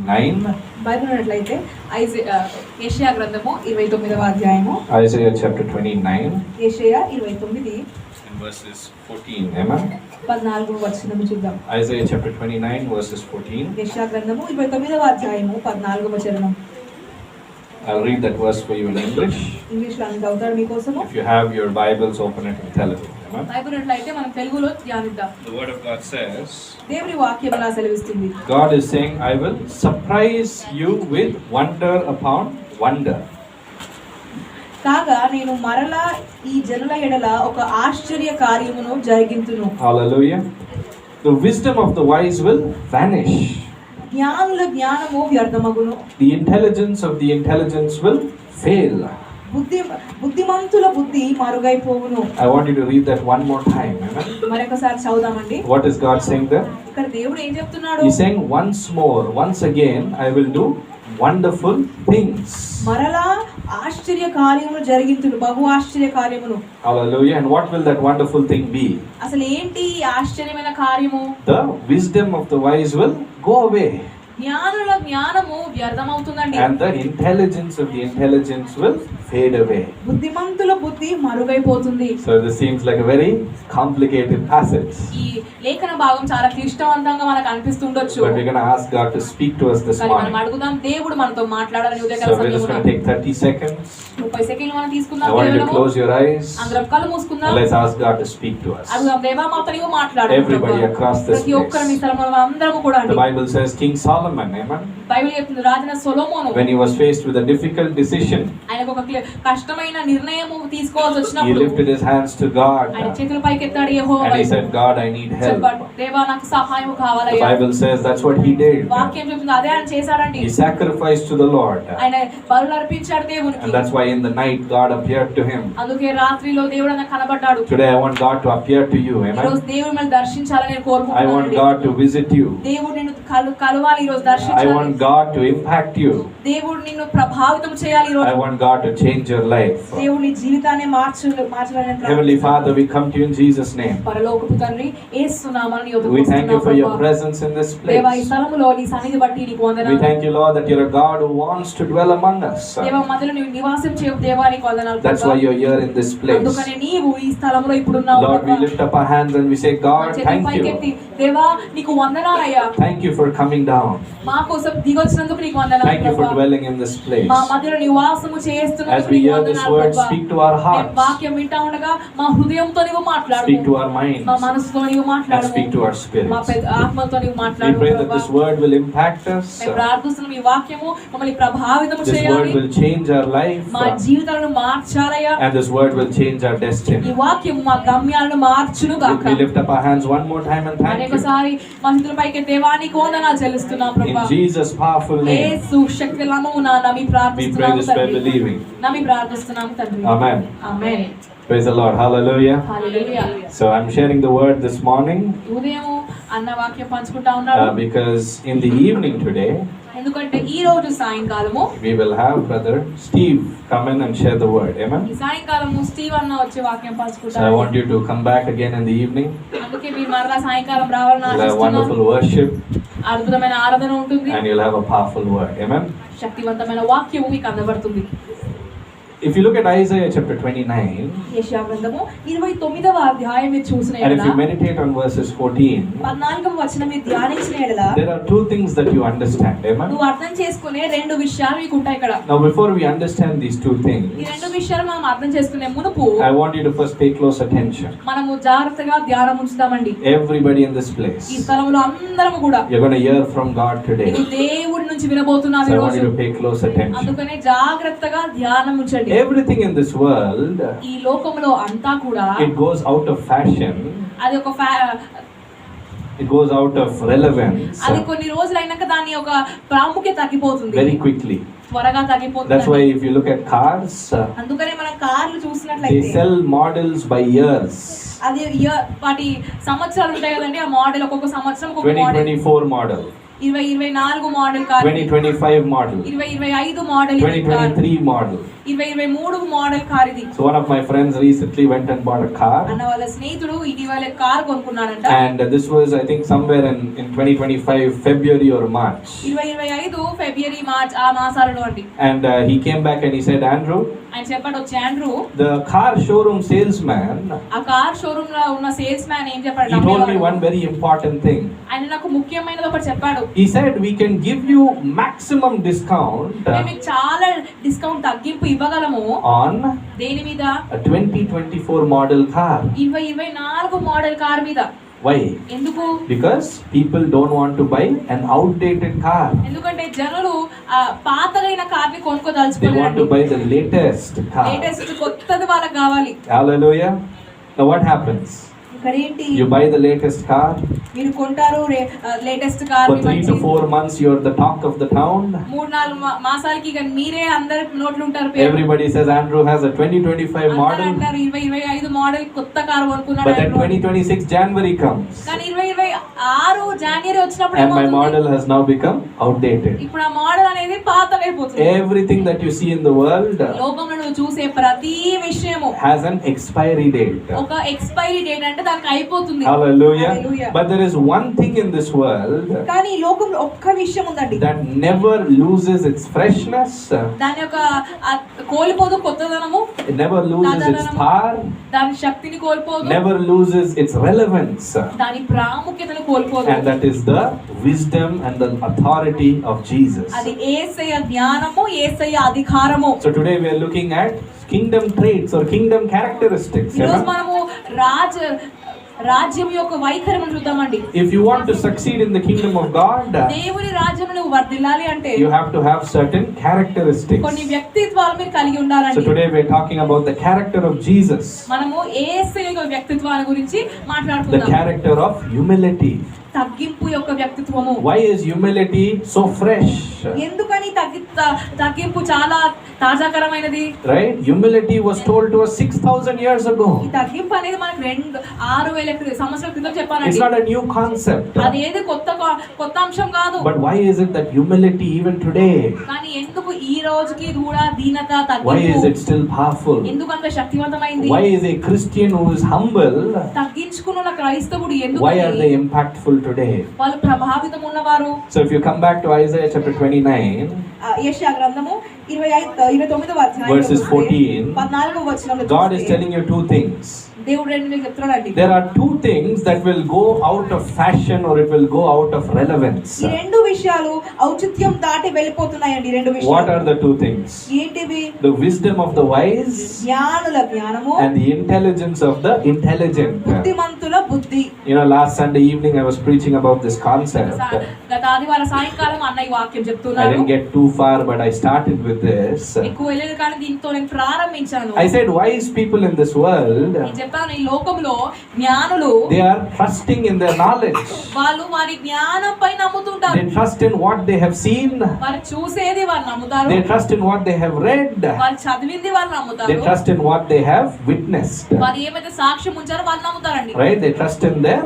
29. Bible ఉన్నట్లయితే యెషయా గ్రంథము 29వ అధ్యాయము. Isaiah chapter 29. యెషయా 29 and verses 14. Amen. 14వ వచనము చూద్దాం. Isaiah chapter 29 verses 14. యెషయా గ్రంథము 29వ అధ్యాయము 14వ వచనం. I'll read that verse for you in English. English లో చదువుతాను మీకోసము. If you have your Bibles, open it in Telugu. Amen. Bible ఉన్నట్లయితే మనం తెలుగులో ధ్యానిద్దాం. The word of God says, దేవుని వాక్యం ఇలా సెలవిస్తుంది. God is saying, I will surprise you with wonder upon wonder. కాగా నేను మరలా ఈ జనుల ఎడల ఒక ఆశ్చర్య కార్యమును జరిగింతును. Hallelujah. The wisdom of the wise will vanish. జ్ఞానుల జ్ఞానము వ్యర్థమగును. The intelligence of the intelligence will fail. బుద్ధిమంతుల బుద్ధి మరుగైపోవును. I want you to read that one more time. Amen. మరొకసారి చదువుదామండి. What is God saying there? ఇక్కడ దేవుడు ఏం చెప్తున్నాడు? He's saying once more, once again, I will do wonderful things. మరలా ఆశ్చర్య కార్యములు జరిగింతును, బహు ఆశ్చర్య కార్యములు. Hallelujah. And what will that wonderful thing be? అసలు ఏంటి ఆశ్చర్యమైన కార్యము? The wisdom of the wise will go away. జ్ఞానుల జ్ఞానము వ్యర్థమవుతుందండి. And the intelligence of the intelligence will fade away. బుద్ధిమంతుల బుద్ధి మరుగైపోతుంది. So this seems like a very complicated passage. ఈ లేఖన భాగం చాలా క్లిష్టవంతంగా మనకు అనిపిస్తుండొచ్చు. But we're going to ask God to speak to us this morning. మనం అడుగుదాం దేవుడు మనతో మాట్లాడాలని ఉదయకాల So we're just going to take 30 seconds. 30 సెకండ్లు మనం తీసుకుందాం. I want you to close your eyes. అందరం కళ్ళు మూసుకుందాం. And let's ask God to speak to us. అడుగుదాం దేవా మాతో నీవు మాట్లాడు. Everybody across this ప్రతి ఒక్కరు మీ place. స్థలంలో అందరం కూడా అండి. The Bible says King Solomon, amen. Bible చెప్తుంది రాజైన సొలొమోను When he was faced with a difficult decision, ఆయనకు ఒక కష్టమైన నిర్ణయము తీసుకోవాల్సి he వచ్చినప్పుడు lifted his hands to God ఆయన చేతుల పైకి ఎత్తాడు యెహోవా and he వైపు. said, God, I need help. చెప్పాడు దేవా నాకు సహాయం The కావాలయ్యా. Bible says that's what he did. వాక్యం చెప్తుంది అదే ఆయన చేశాడండి. He sacrificed to the Lord. ఆయన బలులు అర్పించాడు దేవునికి. And that's why in the night God appeared to him. అందుకే రాత్రిలో దేవుడు నాకు కనబడ్డాడు. Today I want God to appear to you. ఈ రోజు Amen. దేవుడు మిమ్మల్ని దర్శించాలని నేను I want కోరుకుంటున్నాను. God to visit you. దేవుడు నిన్ను కలవాలి ఈ రోజు I దర్శించాలి. want God to impact you. దేవుడు నిన్ను ప్రభావితం చేయాలి ఈ I రోజు. want God to change your life. దేవుడు నీ జీవితాన్ని మార్చాలని Heavenly Father, we come to you in Jesus' name. పరలోకపు తండ్రి యేసు నామమున నీ యొద్దకు We thank you for your వస్తున్నాము. presence in this దేవా ఈ place. స్థలములో నీ సన్నిధి బట్టి నీకు We వందనాలు. thank you, Lord, that you're a God who wants to dwell among us. దేవా మధ్యలో నీవు నివాసం చేయు దేవా నీకు వందనాలు. That's why you're here in this place. అందుకనే నీవు ఈ స్థలములో ఇప్పుడు ఉన్నావు. Lord, we lift up our hands and we say, God, thank పైకెత్తి you. దేవా నీకు వందనాలయ్యా. Thank you for coming down. మా కోసం దిగొచ్చినందుకు నీకు వందనాలు Thank you for ప్రభువా. dwelling in this place. మా మధ్యలో నివాసము As చేస్తున్నందుకు we నీకు hear this వందనాలు word, ప్రభువా. speak to our మేము hearts. వాక్యం వింటా ఉండగా మా హృదయంతో నీవు మాట్లాడు. Speak to our minds. మా మనసుతో నీవు And మాట్లాడు. speak to our మా spirits. పెద్ద ఆత్మతో నీవు We మాట్లాడు pray that ప్రభువా. this word will impact us. మేము ప్రార్థిస్తున్నాం ఈ వాక్యము మమ్మల్ని ప్రభావితం This word చేయాలి. will change our life. మా జీవితాలను మార్చాలయ్యా. And this word will change our ఈ destiny. వాక్యం మా గమ్యాలను మార్చును గాక. We lift up our hands one more time and thank you. అనేకసారి మనుషులపైకి దేవానికి వందనాలు చెల్లిస్తున్నాం In ప్రభువా. Jesus' powerful name, యేసు శక్తి నామమున నమ్మి we pray ప్రార్థిస్తున్నాము this by తండ్రి. believing. నమ్మి ప్రార్థిస్తున్నాము తండ్రి. Amen. Amen. Praise the Lord. Hallelujah. Hallelujah. So I'm sharing the word this morning ఉదయం అన్న వాక్యం పంచుకుంటా ఉన్నాడు. because in the evening today, ఎందుకంటే ఈ రోజు సాయంకాలము we will have Brother Steve come in and share the word. Amen. ఈ సాయంకాలము స్టీవ్ అన్న వచ్చి వాక్యం So I పంచుకుంటారు. want you to come back again in the evening. అందుకే మీరు మరలా సాయంకాలం రావాలని You'll have ఆశిస్తున్నాను. wonderful worship అద్భుతమైన ఆరాధన ఉంటుంది. and you'll have a powerful word. Amen. శక్తివంతమైన వాక్యము మీకు అందబడుతుంది. If you look at Isaiah chapter 29, యెషయా గ్రంథము 29వ అధ్యాయం మీరు చూసిన and if you ఎడల meditate on verses 14, 14వ వచనం మీరు ధ్యానించిన ఎడల there are two things that you understand. Amen. నువ్వు అర్థం చేసుకునే రెండు విషయాలు మీకు ఉంటాయి ఇక్కడ. Now before we understand these two ఈ things, రెండు విషయాలు మనం అర్థం చేసుకునే మునుపు I want you to first pay close attention. మనము జాగ్రత్తగా ధ్యానం ఉంచుతామండి. Everybody in this place, ఈ స్థలంలో అందరము కూడా you're going to hear from God today. నీవు దేవుడి నుంచి వినబోతున్నావు So ఈ I want రోజు. you to pay close attention. అందుకనే జాగ్రత్తగా ధ్యానం ఉంచండి. Everything in this world, ఈ లోకంలో అంతా కూడా it goes out of fashion, అది ఒక it goes out of relevance అది కొన్ని రోజులు అయినాక దాని ఒక ప్రాముఖ్యత తగ్గిపోతుంది. very quickly. త్వరగా That's తగ్గిపోతుంది. why if you look at cars, అందుకనే మనం కార్లు they చూసినట్లయితే sell models by years. అది వాటి సంవత్సరాలు ఉంటాయి కదండి. ఆ మోడల్ ఒక్కొక్క సంవత్సరం ఒక్కొక్క model. 2024 model. 2024 model car, 2025 model, 2025 model, 2023 model. 2023 model car ఇది. So one of my friends recently went and bought a car, అన్న వాళ్ళ స్నేహితుడు ఇటీవల car కొనుక్కున్నాడంట. and this was I think somewhere in 2025 February or March. 2025 February March ఆ మాసాలలో అండి. And he came back and he said, Andrew, ఆయన చెప్పాడు, వచ్చి Andrew, the car showroom salesman, ఆ కార్ షోరూమ్ లో ఉన్న సేల్స్ మ్యాన్ ఏం చెప్పాడు, he told me one very important thing. ఆయన నాకు ముఖ్యమైనది ఒకటి చెప్పాడు. He said we can give you maximum discount మేము మీకు చాలా డిస్కౌంట్ తగ్గింపు ఇవ్వగలము. on దేని మీద? a 2024 model car. 2024 model car మీద. Why? ఎందుకు? Because people don't want to buy an outdated car. ఎందుకంటే జనులు పాతగైన కార్ ని They want to కొనుక్కోదలుచుకోలేదు. buy the latest car. Latest కొత్తది వాళ్ళకి కావాలి. Hallelujah. Now what happens? ఇక్కడ ఏంటి? You buy the latest car. మీరు కొంటారు latest car For 3 to 4 months you're the talk of the town. 3-4 మాసాలకి ఇక మీరే అందరి నోట్లు ఉంటారు. Everybody says Andrew has a 2025 model. అంటారు 2025 మోడల్ కొత్త కార్ కొనుక్కున్నాడు. But then 2026 January comes. కానీ 2026 జనవరి వచ్చినప్పుడు And my ఏమవుతుంది? model has now become outdated. ఇప్పుడు ఆ మోడల్ అనేది పాతగైపోతుంది. Everything that you see in the world లోకంలో నువ్వు చూసే ప్రతి విషయము has an expiry date. ఒక ఎక్స్పైరీ డేట్ అంటే దానికి అయిపోతుంది. Hallelujah. Hallelujah. But there is one thing in this world కానీ ఈ లోకంలో ఒక్క విషయం ఉందండి, that never loses its freshness. దాని యొక్క కోల్పోదు కొత్తదనము, It never loses its power. దాని శక్తిని కోల్పోదు, Never loses its relevance. దాని ప్రాముఖ్యతను కోల్పోదు. And that is the wisdom and the authority of Jesus. అది యేసయ్య జ్ఞానము, యేసయ్య అధికారము. So today we are looking at kingdom traits or kingdom characteristics. ఈరోజు Amen? మనము రాజ్యం యొక్క వైఖరిని చూద్దామండి. If you want to succeed in the kingdom of God, దేవుని రాజ్యంలో నువ్వు వర్ధిల్లాలి అంటే you have to have certain characteristics. కొన్ని వ్యక్తిత్వాలు మీరు కలిగి So ఉండాలండి. today we are talking about the character of Jesus, మనము యేసయ్య యొక్క వ్యక్తిత్వాల గురించి the మాట్లాడుకుందాం. character of humility. తగ్గింపు యొక్క వ్యక్తిత్వము. Why is humility so fresh? ఎందుకని తగ్గింపు చాలా తాజాకరమైనది? Right? Humility was told to us 6,000 years ago. ఈ తగ్గింపు అనేది మనకు 6,000 సంవత్సరాల క్రితం It's చెప్పాలండి. not a new concept. అది ఏది కొత్త అంశం కాదు. But why is it that humility even today, కానీ ఎందుకు ఈ రోజుకి కూడా దీనత, why is తగ్గింపు it still powerful? ఎందుకంత శక్తివంతమైంది? Why is a Christian who is humble, తగ్గించుకున్న క్రైస్తవుడు ఎందుకు why are they impactful today? వాళ్ళు ప్రభావితం ఉన్నవారు? So if you come back to Isaiah chapter 29, యెషయా గ్రంథము 29వ అధ్యాయం Verses 14, 14వ వచనంలో God is చూస్తే telling you two things. దేవుడు రెండు చెప్తున్నాడండి. There are two things that will go out of fashion or it will go out of relevance. ఈ రెండు విషయాలు ఔచిత్యం దాటి వెళ్ళిపోతున్నాయండి. రెండు What విషయాలు are the two things? ఏంటివి? The wisdom of the wise జ్ఞానుల జ్ఞానము, and the intelligence of the intelligent. బుద్ధిమంతుల బుద్ధి. You know, last Sunday evening I was preaching about this concept. గత ఆదివారం సాయంకాలం అన్నయ్య వాక్యం I చెప్తున్నారు. didn't get too far, but I started with this. ఎక్కువ వెళ్ళలేదు కానీ దీంతో నేను ప్రారంభించాను. I said wise people in this world, నేను చెప్పాను, ఈ లోకంలో జ్ఞానులు they are trusting in their knowledge. వాళ్ళు వారి జ్ఞానంపై నమ్ముతుంటారు. They trust in what they have seen. వారు చూసేది వారు నమ్ముతారు. They trust in what they have read. వారు చదివింది వారు They నమ్ముతారు. trust in what they have witnessed. వారు ఏమైతే సాక్ష్యం ఉంచారో వాళ్ళు నమ్ముతారండి. Right? They trust in their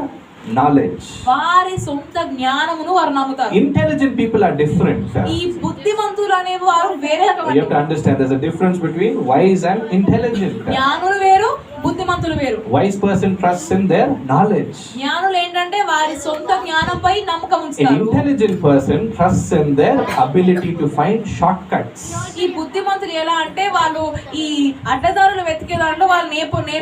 knowledge. వారి సొంత జ్ఞానమును వారు నమ్ముతారు. Intelligent people are different. ఈ బుద్ధిమంతులు అనే వారు వేరే You have to రకమైన. understand there's a difference between wise and intelligent. జ్ఞానులు వేరు, బుద్ధిమంతులు వేరు. Wise person trusts in their knowledge. జ్ఞానులు ఏంటంటే వారి సొంత జ్ఞానంపై నమ్మకం An ఉంచుతారు. intelligent person trusts in their ability to find shortcuts. ఈ బుద్ధిమంతులు ఎలా అంటే వాళ్ళు ఈ అడ్డదారులు వెతికే దాంట్లో వాళ్ళు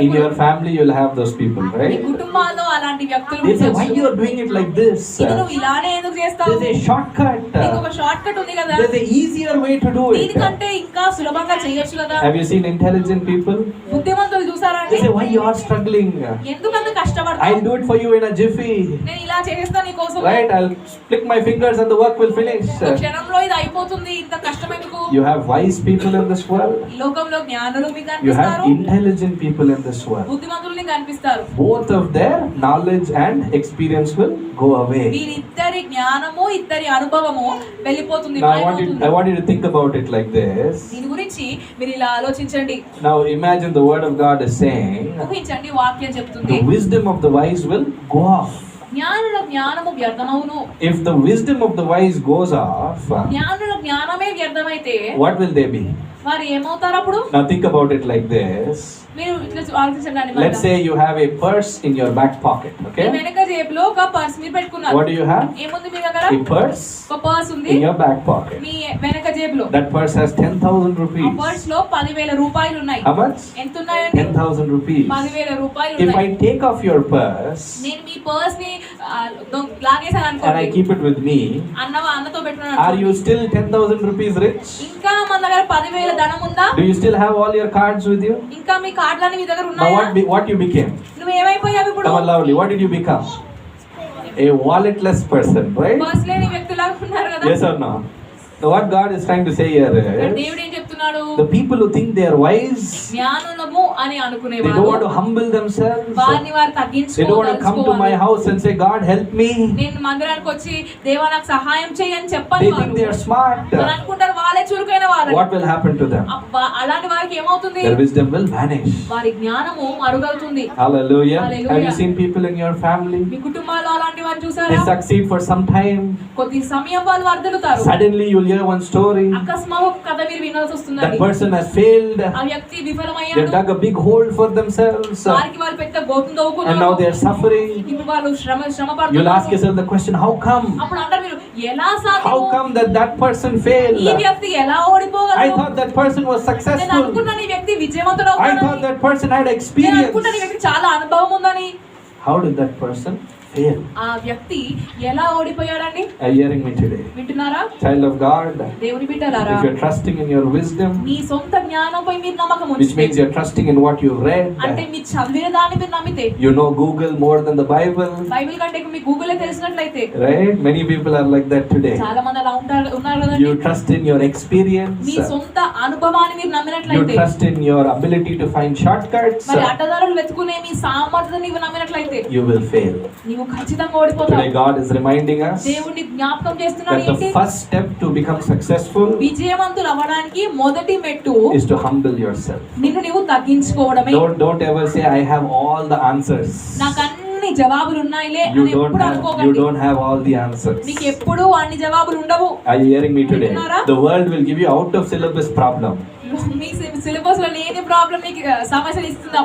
In your family you'll have those people, ఈ right? కుటుంబాల్లో అలాంటి వ్యక్తులు They say, why ఉండొచ్చు. you are doing it like this? ఇది నువ్వు ఇలానే ఎందుకు చేస్తావు? There's a shortcut. నీకు ఒక షార్ట్ కట్ ఉంది కదా, There's a easier way to do it. దీనికంటే ఇంకా సులభంగా చేయొచ్చు కదా. Have you seen intelligent people? బుద్ధిమంతులు చూసారా They అండి? say, why you are struggling? ఎందుకంత కష్టపడతావు? I'll do it for you in a jiffy. నేను ఇలా చేస్తా నీ కోసం. Right? I'll flick my fingers and the work will finish. ఒక క్షణంలో ఇది అయిపోతుంది, ఇంత కష్టం ఎందుకు? You have wise people in this world. ఈ లోకంలో జ్ఞానులు మీకు You have కనిపిస్తారు, intelligent people in this world. బుద్ధిమంతులు నీకు కనిపిస్తారు. Both of their knowledge and experience will go away. వీరిద్దరి జ్ఞానము, ఇద్దరి అనుభవము వెళ్ళిపోతుంది, Now I మాయమవుతుంది. want you to think about it like this. దీని గురించి మీరు ఇలా ఆలోచించండి. Now imagine the word of God is saying ఊహించండి, వాక్యం చెప్తుంది the wisdom of the wise will go off. జ్ఞానుల జ్ఞానము వ్యర్థమవును. If the wisdom of the wise goes off, జ్ఞానుల జ్ఞానమే వ్యర్థమైతే what will they be? వారు ఏమవుతారు అప్పుడు? Now think about it like this. మీరు ఇట్లా ఆలోచించండి. Let's say you have a purse in your back pocket, okay? వెనక జేబులో ఒక పర్స్ మీరు పెట్టుకున్నారు. What do you have? ఏముంది మీ దగ్గర? A purse ఒక పర్స్ ఉంది in your back pocket. మీ వెనక జేబులో. That purse has 10,000 ఆ rupees. పర్స్ లో 10,000 రూపాయలు ఉన్నాయి. How much? ఎంత ఉన్నాయండి? 10,000 rupees. 10,000 రూపాయలు If ఉన్నాయి. I take off your purse నేను మీ పర్స్ ని లాగేసాను and I అనుకోండి, keep it with me, అన్నతో పెట్టుకున్నాను are you అనుకోండి. still 10,000 rupees rich? ఇంకా మన దగ్గర 10,000 ధనం ఉందా? Do you still have all your cards with you? ఇంకా మీ కార్డులన్నీ మీ దగ్గర Now ఉన్నాయా? what you became? నువ్వు ఏమైపోయావు ఇప్పుడు? Come on, lovely. What did you become? A walletless person, right? Purse లేని వ్యక్తిలాగా ఉన్నారు కదా. Yes or no? So what God is trying to say here is, దేవుడు ఏం చెప్తున్నాడు? the people who think they are wise, జ్ఞానులము అని they don't want అనుకునేవారు to humble themselves. వారిని వారు They don't want to come to my తగ్గించుకోవాలి. house and say, God help me. నేను మందిరానికి వచ్చి దేవా నాకు సహాయం చేయి అని చెప్పని They వారు think they are smart. వాళ్ళు అనుకుంటారు వాళ్ళే చురుకైన వారు. What will happen to them? అలాంటి వారికి ఏమవుతుంది? Their wisdom will vanish. వారి జ్ఞానము మరుగవుతుంది. Hallelujah. Hallelujah. Have you seen people in your family? మీ కుటుంబాల్లో అలాంటి వారు They చూసారా? succeed for some time. కొద్ది సమయం వాళ్ళు వర్ధిల్లుతారు. Suddenly you'll hear one story. అకస్మాత్తుగా ఒక కథ మీరు వినాల్సి That వస్తుందండి. person has failed. ఆ వ్యక్తి They've విఫలమయ్యాడు. dug a big hole for themselves. వారికి వాళ్ళు పెద్ద గోతులు And now తవ్వుకున్నారు. they are suffering. ఇప్పుడు వాళ్ళు శ్రమ You'll ask పడుతున్నారు. yourself the question, how come? అప్పుడు అంటారు మీరు ఎలా How సాధ్యము? come that person ఈ failed? వ్యక్తి ఎలా I ఓడిపోగలడు? thought that person was నేను successful. అనుకున్నాను ఈ వ్యక్తి విజయవంతుడు I thought అవుతాడని. that person had నేను experience. అనుకున్నాను ఈ వ్యక్తి చాలా అనుభవం ఉందని. How did that person fail? ఆ వ్యక్తి ఎలా ఓడిపోయాడండి? Are you hearing me today? వింటున్నారా? Child of God, దేవుని బిడ్డలారా, if you're trusting in your wisdom, మీ సొంత జ్ఞానంపై మీరు నమ్మకం which means ఉంచితే, you're trusting in what you've అంటే read, మీ చదివిన దాన్ని మీరు నమ్మితే, you know Google more than the Bible, Bible కంటే మీ గూగులే తెలిసినట్లయితే, right? Many people are like that today. చాలా మంది అలా ఉన్నారు కదండి. You trust in your experience, మీ సొంత అనుభవాన్ని మీరు you నమ్మినట్లయితే, trust in your ability to find shortcuts, మరి అడ్డదారులు వెతుకునే మీ సామర్థ్యం నీవు నమ్మినట్లయితే you will fail. నీవు ఖచ్చితంగా ఓడిపోతావు. Today God is reminding us దేవుని జ్ఞాపకం చేస్తున్నాడు that ఏంటి? the first step to become successful విజయవంతులు అవ్వడానికి మొదటి మెట్టు is to humble yourself. నిన్ను నీవు తగ్గించుకోవడమే. Don't ever say I have all the answers. నాకు అన్ని జవాబులు ఉన్నాయిలే You అని ఎప్పుడు you అనుకోకండి. don't have all the answers. నీకు ఎప్పుడు అన్ని జవాబులు ఉండవు. Are you hearing me today? వింటున్నారా? The world will give you out of syllabus problem. Me syllabus లో లేని ప్రాబ్లం నీకు సమస్యలు ఇస్తుందా?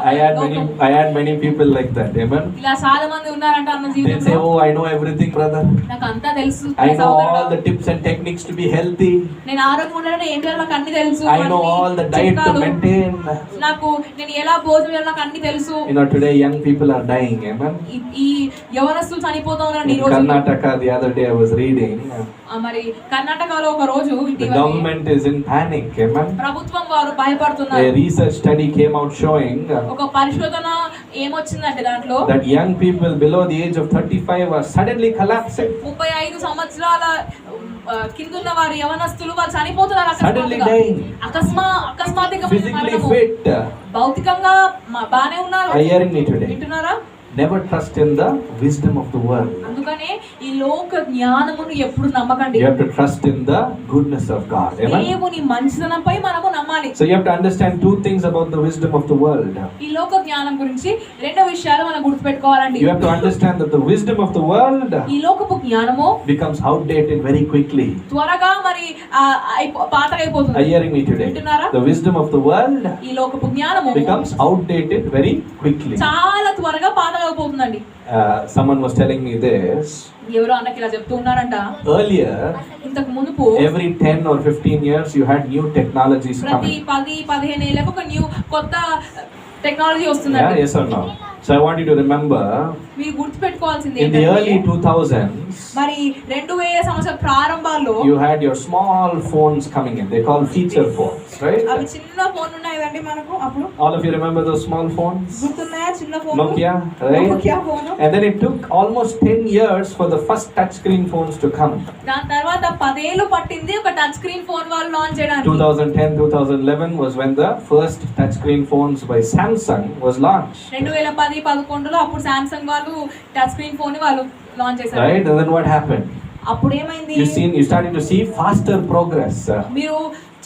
I had many people like that. Amen. ఇలా చాలా మంది ఉన్నారంట అన్న They say, జీవితంలో. oh, I know everything, brother. నాకు అంతా తెలుసు I know సహోదరుడా. all the tips and techniques to be healthy. నేను ఆరోగ్యంగా ఉండాలంటే ఏం చేయాలో నాకు అన్ని తెలుసు. I know అన్ని all the diet to చిట్కాలు. maintain. నాకు నేను ఎలా భోజనం చేయాలో నాకు అన్ని తెలుసు. You know, today young people are dying. Amen. ఈ యవనస్తులు చనిపోతా ఉన్నారండి ఈ In రోజు. Karnataka, the other day I was reading. మరి కర్ణాటకలో ఒక రోజు The ఇటీవల government is in panic. Amen. ప్రభుత్వం వారు భయపడుతున్నారు. A research study came out showing ఒక పరిశోధన ఏమొచ్చిందంటే దాంట్లో that young people below the age of 35 are suddenly collapsing. 35 సంవత్సరాల కిందున్న వారు యవనస్తులు వాళ్ళు చనిపోతున్నారు Suddenly అకస్మాత్తుగా. dying. అకస్మాత్తుగా Physically మరణము. fit. భౌతికంగా బానే ఉన్నారు. Are you hearing me today? వింటున్నారా? Never trust in the wisdom of the world. అందుకనే ఈ లోక జ్ఞానమును ఎప్పుడు నమ్మకండి. You have to trust in the goodness of God. Amen. దేవుని మంచితనంపై మనము నమ్మాలి. So you have to understand two things about the wisdom of the world. ఈ లోక జ్ఞానం గురించి రెండు విషయాలు మనం గుర్తుపెట్టుకోవాలండి. You have to understand that the wisdom of the world ఈ లోకపు జ్ఞానము becomes outdated very quickly. త్వరగా మరి పాతగైపోతుంది. Are you hearing me today? వింటున్నారా? The wisdom of the world ఈ లోకపు జ్ఞానము becomes outdated very quickly. చాలా త్వరగా పాతగైపోతుందండి. Someone was telling me this. ఎవరో అన్నకి ఇలా చెప్తూ ఉన్నారంట. Earlier, ఇంతకు మునుపు every 10 or 15 years you had new technologies ప్రతి coming. 10-15 ఏళ్ళకు ఒక కొత్త టెక్నాలజీ Yeah, వస్తుందండి. yes or no? So I want you to remember, మీరు గుర్తుపెట్టుకోవాల్సింది in the early ఏంటంటే 2000s, మరి 2000 సంవత్సరం ప్రారంభాల్లో you had your small phones coming in. They call feature phones, అవి right? చిన్న ఫోన్ ఉన్నాయి కదండి మనకు అప్పుడు. All of you remember those small phones? గుర్తున్నాయా చిన్న phone? Nokia, right? Nokia phone. And then it took almost 10 years for the first touchscreen phones to come. దాని తర్వాత 10 ఏళ్ళు పట్టింది ఒక టచ్ స్క్రీన్ ఫోన్ వాళ్ళు లాంచ్ చేయడానికి. 2010, 2011 was when the first touchscreen phones by Samsung was launched. 2010-11లో అప్పుడు Samsung వాళ్ళు touch screen phone వాళ్ళు లాంచ్ చేశారు. Right? And then what happened? అప్పుడు ఏమైంది? You started to see faster progress. మీరు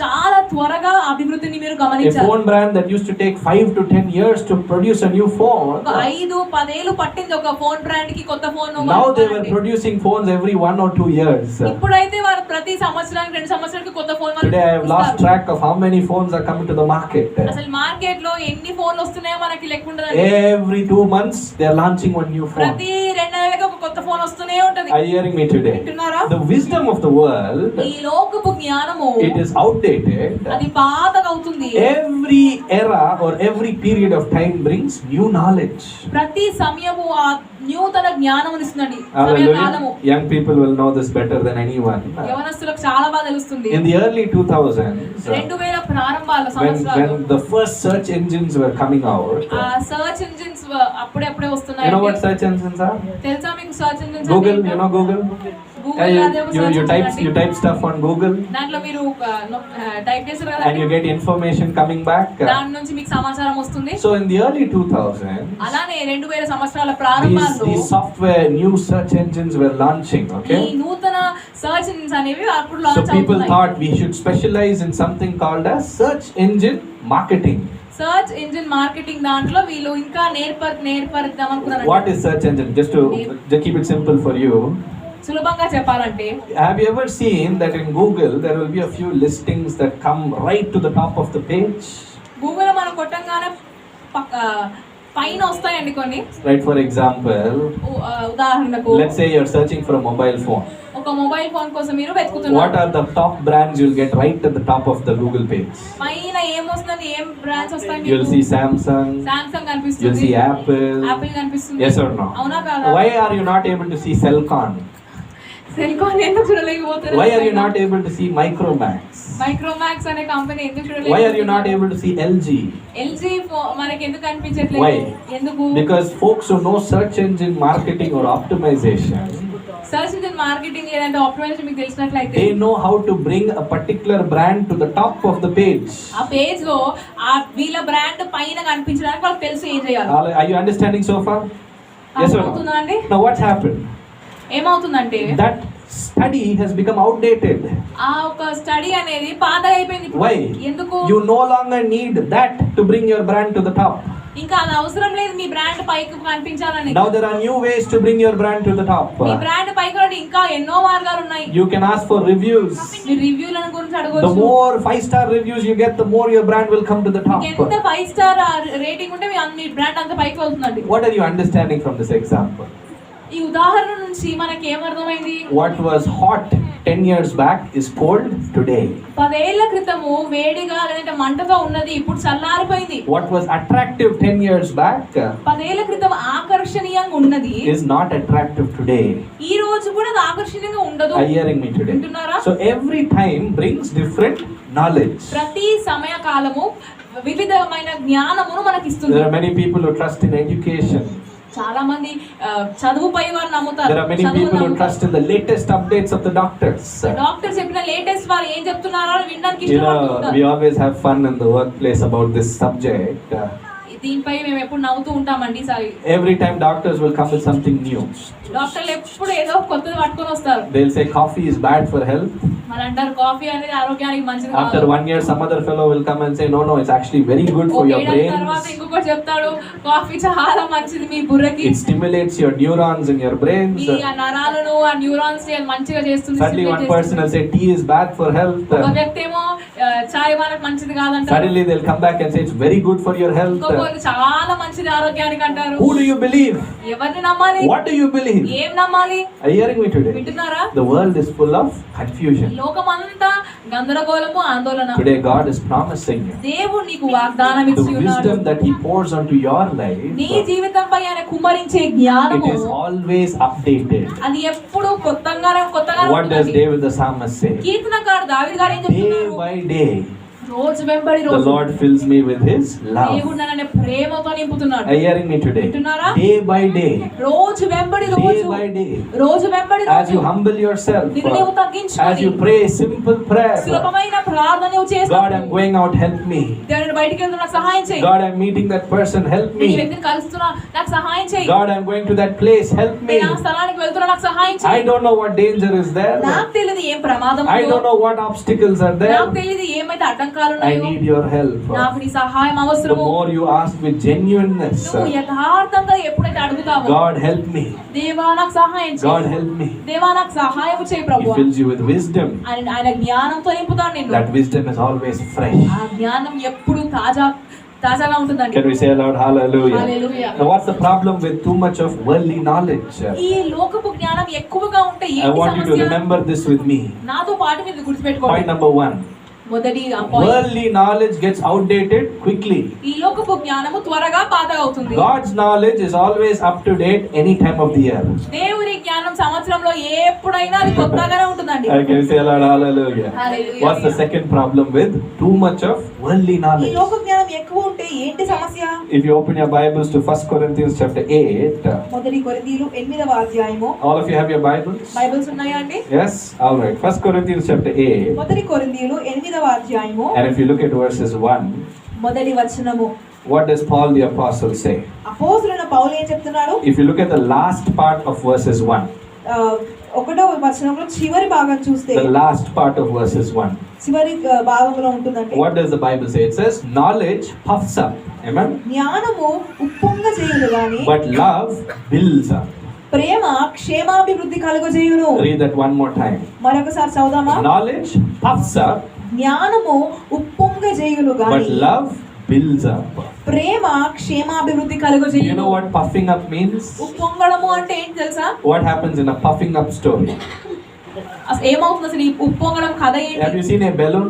చాలా త్వరగా అభివృద్ధిని మీరు A గమనించారు. phone brand that used to take 5 to 10 years to produce a new phone, ఒక 5-10 ఏళ్ళు పట్టింది ఒక ఫోన్ బ్రాండ్ కి కొత్త phone now they were producing phones every 1 or 2 years. ఇప్పుడైతే వారు ప్రతి సంవత్సరానికి 2 సంవత్సరాలకి కొత్త phone Today I have lost track of how many phones are coming to the market. అసలు మార్కెట్ లో ఎన్ని ఫోన్లు వస్తున్నాయో మనకి లెక్క ఉండదండి. Every 2 months they are launching one new phone. ప్రతి 2 నెలలకు ఒక కొత్త ఫోన్ వస్తూనే ఉంటది. Are you hearing me today? వింటున్నారా? The wisdom of the world, ఈ లోకపు జ్ఞానము it is outdated. అది పాతగా అవుతుంది. Every era or every period of time brings new knowledge. ప్రతి సమయము ఆ నూతన జ్ఞానమును ఇస్తుందండి. Hallelujah. సమయకాలము. Young people will know this better than anyone. యవనస్తులకు చాలా బాగా తెలుస్తుంది. In the early 2000s, 2000 ప్రారంభాల సంవత్సరాలు when the first search engines were coming out, ఆ సర్చ్ ఇంజిన్స్ అప్పుడే you వస్తున్నాయి. know what search engines are? తెలుసా మీకు search engines? Google, you know Google? You type stuff on Google దాంట్లో మీరు type చేస్తారు కదా and you get information coming back. దాని నుంచి మీకు సమాచారం వస్తుంది. So in the early 2000s, అలానే 2000 సంవత్సరాల ప్రారంభంలో these software new search engines were launching, ఈ okay? నూతన సర్చ్ ఇంజిన్స్ అనేవి అప్పుడు So లాంచ్ people అవుతున్నాయి. thought we should specialize in something called as search engine marketing. Search engine marketing దాంట్లో వీళ్ళు ఇంకా నేర్పరిద్దాం అనుకున్నారు. What is search engine? Just to keep it simple for you. సులభంగా చెప్పాలంటే Have you ever seen that in Google there will be a few listings that come right to the top of the page? Google మనం కొట్టంగానే పైన వస్తాయండి కొన్ని. Right, for example, ఉదాహరణకు let's say you're searching for a mobile phone. ఒక mobile phone కోసం మీరు What వెతుకుతున్నారు. are the top brands you'll get right at the top of the Google page? పైన ఏమొస్తుందండి? ఏం బ్రాండ్స్ వస్తాయి? You'll see Samsung, Samsung you'll కనిపిస్తుంది, see Apple. Apple కనిపిస్తుంది. Yes or no? అవునా కాదా? Why are you not able to see Cellcon? Celkon ఎందుకు చూడలేకపోతున్నారు? Why are you not able to see Micromax? Micromax అనే company ఎందుకు Why are you not చూడలేకపోతున్నారు? able to see LG? LG మనకి ఎందుకు కనిపించట్లేదు? Why? ఎందుకు? Because folks who know search engine marketing or optimization, search engine marketing లేదంటే optimisation మీకు తెలిసినట్లయితే they know how to bring a particular brand to the top of the page. ఆ page లో ఆ వీళ్ళ బ్రాండ్ పైన కనిపించడానికి వాళ్ళకి తెలుసు ఏం చేయాలి. Are you understanding so far? Yes or అర్థమవుతుందా no? అండి? Now what's happened? ఏమవుతుందంటే That study has become outdated. ఆ ఒక స్టడీ అనేది పాతగా అయిపోయింది ఇప్పుడు. Why? ఎందుకు? You no longer need that to bring your brand to the top. ఇంకా అది అవసరం లేదు మీ బ్రాండ్ పైకి కనిపించాలని. Now there are new ways to bring your brand to the top. Me brand పైకి రండి, ఇంకా ఎన్నో మార్గాలు ఉన్నాయి. You can ask for reviews. మీ రివ్యూలను గురించి The అడగవచ్చు. more 5-star reviews you get, the more your brand will come to the top. ఎంత 5 star rating ఉంటే మీ బ్రాండ్ అంత పైకి వెళ్తుందండి. What are you understanding from this example? ఈ ఉదాహరణ నుంచి మనకి ఏమర్థమైంది? What was hot 10 years back is cold today. 10 ఏళ్ల క్రితము వేడిగా లేదంటే మంటతో ఉన్నది ఇప్పుడు చల్లారిపోయింది. What was attractive 10 years back 10 ఏళ్ల క్రితం ఆకర్షణీయంగా ఉన్నది is not attractive today. ఈ రోజు కూడా అది ఆకర్షణీయంగా ఉండదు. Are you hearing me today? వింటున్నారా? So every time brings different knowledge. ప్రతి సమయ కాలము వివిధమైన జ్ఞానమును మనకి ఇస్తుంది. There are many people who trust in education. చాలా మంది చదువుపై వారు నమ్ముతారు. There are many people who trust in the latest updates of the doctors. Doctor చెప్పిన లేటెస్ట్ వారు ఏం చెప్తున్నారో అని వినడానికి You know, we ఇష్టపడుతుంటారు. always have fun in the workplace about this subject. దీనిపై మేము ఎప్పుడు నవ్వుతూ ఉంటామండి. Sorry, Every time doctors will come with something new. డాక్టర్లు ఎప్పుడు ఏదో కొత్తది పట్టుకొని వస్తారు. They'll say coffee is bad for health. మరి అంటారు కాఫీ అనేది ఆరోగ్యానికి మంచిది కాదు. After 1 year, some other fellow will come and say, no, it's actually very good for your తర్వాత brains. ఇంకొకటి చెప్తాడు, కాఫీ చాలా మంచిది మీ బుర్రకి, It stimulates your neurons in your brains. మీ ఆ నరాలను ఆ న్యూరాన్స్ మంచిగా చేస్తుంది. Suddenly one person will say tea is bad for health. ఒక వ్యక్తి ఏమో చాయ్ మనకు మంచిది కాదంటారు. Suddenly they'll come back and say it's very good for your health. ఇంకొకరు చాలా మంచిది ఆరోగ్యానికి అంటారు. Who do you believe? ఎవరిని నమ్మాలి? What do you believe? ఏం నమ్మాలి? Are you hearing me today? వింటున్నారా? The world is full of confusion. లోకమంతా గందరగోళము ఆందోళన. Today God is promising you దేవుడు నీకు వాగ్దానం the ఇచ్చి ఉన్నాడు. wisdom that He pours onto your life. నీ జీవితంపై ఆయన కుమ్మరించే జ్ఞానము It is always updated. అది ఎప్పుడు కొత్తగానే What does ఉంటుంది. David the psalmist say? కీర్తనకారుడు దావీదు గారు ఏం Day చెప్తున్నారు? by day రోజు వెంబడి the రోజు Lord fills me with His love. దేవుడు నన్ను ప్రేమతో నింపుతున్నాడు. Are you hearing me today? వింటున్నారా? Day by day, రోజు వెంబడి day రోజు by day, రోజు వెంబడి as రోజు you humble yourself, నిన్ను నీవు as తగ్గించుకొని you pray simple prayer, సులభమైన ప్రార్థన నీవు God, చేస్తావు. I'm going out, help me. దేవుడు బయటికి వెళ్తున్నా నాకు సహాయం చేయి. God, I'm meeting that person, help నేను ఈ me. వ్యక్తిని కలుస్తున్నా నాకు సహాయం చేయి. God, I'm going to that place, help me. నేను ఆ స్థలానికి వెళ్తున్నా నాకు సహాయం I చేయి. don't know what danger is there. నాకు తెలియదు ఏం ప్రమాదం I ఉందో. don't know what obstacles are there. నాకు తెలియదు ఏమైతే అడ్డంకాలు I ఉన్నాయో. need your help. నాకు నీ సహాయం The అవసరము. more you ask with genuineness, నువ్వు యథార్థంగా ఎప్పుడైతే అడుగుతావో God, help me. దేవా నాకు సహాయం God, చేయి. help me. దేవా నాకు సహాయం చేయి He ప్రభువా. fills you with wisdom. ఆయన జ్ఞానంతో నింపుతాడు నిన్ను. That wisdom is always fresh. ఆ జ్ఞానం ఎప్పుడు తాజాగా ఉంటుందండి. Can we say aloud, hallelujah? Hallelujah. Now, what's the problem with too much of worldly knowledge? ఈ లోకపు జ్ఞానం ఎక్కువగా ఉంటే I ఏంటి want you to సమస్య? remember this with me. నాతో పాటు మీరు Point గుర్తుపెట్టుకోండి. number 1. మొదటి ఆ point. Worldly knowledge gets outdated quickly. ఈ లోకపు జ్ఞానము త్వరగా పాతగా అవుతుంది. God's knowledge is always up to date any time of the year. దేవుని జ్ఞానం సంవత్సరంలో ఎప్పుడైనా అది కొత్తగానే ఉంటుందండి. Can you say aloud, hallelujah? Hallelujah. What's the second problem with too much of worldly ఈ knowledge? లోక జ్ఞానం ఎక్కువ ఉంటే ఏంటి సమస్య? If you open your Bibles to 1 Corinthians chapter 8, మొదటి కొరింథీయులు 8వ అధ్యాయము. all of you have your Bibles? Bibles ఉన్నాయా అండి? Yes? All right. 1 Corinthians chapter 8. మొదటి కొరింథీయులు 8వ అధ్యాయము And if you look at verses 1, మొదటి వచనము. what does Paul the Apostle say? అపోస్తలుడైన పౌలు ఏం చెప్తున్నాడు? If you look at the last part of verses 1, ఒకటో వచనంలో చివరి భాగం చూస్తే the last part of verses 1, చివరి భాగంలో ఉంటుందండి. what does the Bible say? It says, knowledge puffs up. Amen? జ్ఞానము ఉప్పొంగ చేయును గాని But love builds up. ప్రేమ క్షేమాభివృద్ధి కలుగజేయును. Read that one more time. మరొకసారి చదువుదామా? Knowledge puffs up, జ్ఞానము ఉప్పొంగ చేయును but గాని love builds up. ప్రేమ క్షేమాభివృద్ధి Do you కలుగజేయును. know what puffing up means? ఉప్పొంగడము అంటే ఏంటి తెలుసా? What happens in a puffing up story? అసలు ఏమవుతుంది అసలు ఈ ఉప్పొంగడం కథ Have ఏంటి? you seen a balloon?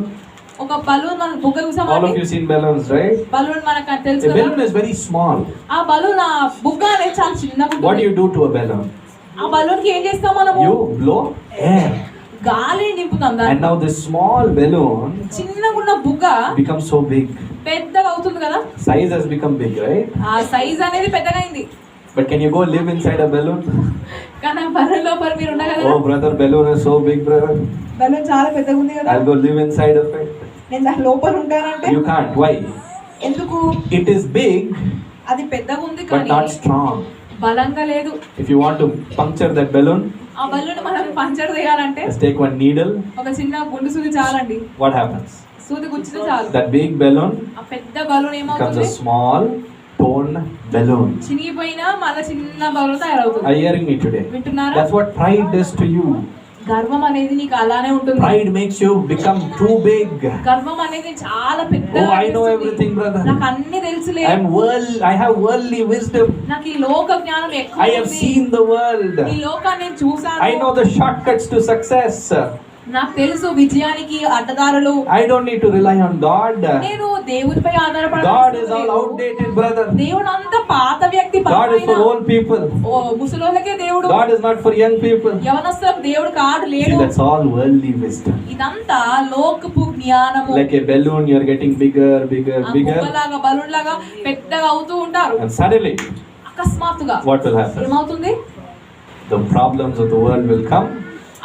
ఒక బలూన్ మన బుగ్గ All of చూసామండి. you seen balloons, right? Balloon మనకు తెలుసు A కదా. balloon is very small. ఆ బలూన్ ఆ బుగ్గ అనేది చాలా చిన్నగా What do ఉంటుంది. you do to a balloon? ఆ బలూన్ కి ఏం చేస్తాం మనము? You blow air. గాలి నింపుతాం And దాన్ని. now this small balloon చిన్నగా ఉన్న బుగ్గ becomes so big. పెద్దగా అవుతుంది కదా. Size has become big, right? ఆ సైజ్ అనేది పెద్దగా అయింది. But can you go live inside a balloon? కానీ ఆ బలూన్ లోపల మీరు ఉండగలరా? Oh, brother, balloon is so big, brother. Balloon చాలా పెద్దగా ఉంది కదా. I'll go live inside of it. నేను దాని లోపల ఉంటానంటే You can't. Why? ఎందుకు? It is big, అది పెద్దగా ఉంది but కానీ not strong. బలంగా లేదు. If you want to puncture that balloon, ఆ బలూన్ మనం పంచర్ చేయాలంటే just take one needle. ఒక చిన్న గుండు సూది చాలండి. What happens? సూది గుచ్చితే చాలు. That big balloon ఆ పెద్ద బలూన్ becomes ఏమవుతుంది? a small, torn balloon. చినిగిపోయినా మళ్ళీ చిన్న బలూన్ తయారవుతుంది. Are you hearing me today? వింటున్నారా? That's what pride does to you. గర్వం అనేది నీకు అలానే ఉంటుంది. Pride makes you become too big. గర్వం అనేది చాలా పెద్దగా Oh, I know అనిపిస్తుంది. everything, brother. నాకు అన్ని తెలుసులే. I have worldly wisdom. నాకు ఈ లోక జ్ఞానం ఎక్కువ I have ఉంది. seen the world. ఈ లోకాన్ని నేను చూసాను. I know the shortcuts to success. నాకు తెలుసు విజయానికి అడ్డదారులు. I don't need to rely on God. నేను దేవునిపై ఆధారపడాలి. God is all outdated, brother. దేవుడు అంత పాత వ్యక్తి. God is for old people. ఓ ముసలోళ్ళకే దేవుడు. God is not for young people. యవనస్తులకు దేవుడు కాడు See, లేడు. that's all worldly wisdom. ఇదంతా లోకపు జ్ఞానము. Like a balloon, you're getting bigger, bigger, ఆ bigger. బుగ్గలాగా బలూన్ లాగా పెద్దగా అవుతూ ఉంటారు. And suddenly, అకస్మాత్తుగా what will happen? ఏమవుతుంది? The problems of the world will come